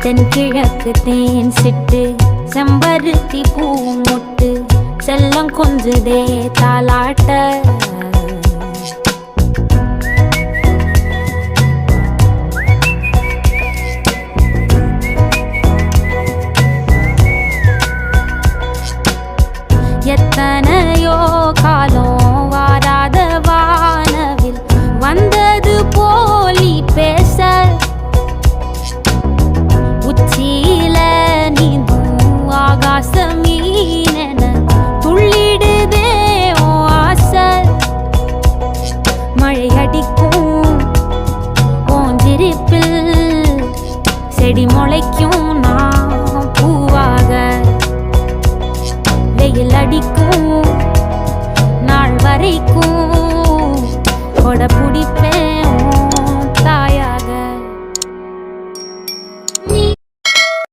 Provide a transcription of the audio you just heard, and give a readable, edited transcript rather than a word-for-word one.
தென்கிழக்கு தேன் சிட்டு செம்பருத்தி பூ முட்டு செல்லம் கொஞ்சுதே தாலாட்ட எத்தனையோ காலம் வாராத வானவில் வந்தது போலி பேச உச்சியில நீந்தும் ஆகாச மீனென துள்ளிடுதே ஓ ஆசை மழை அடிக்கும் ஓஞ்சிருப்பில் செடி முளைக்கும் நான் பூவாக வெயில் அடிக்கும் நாள் வரைக்கும் கொடை பிடிப்பேன்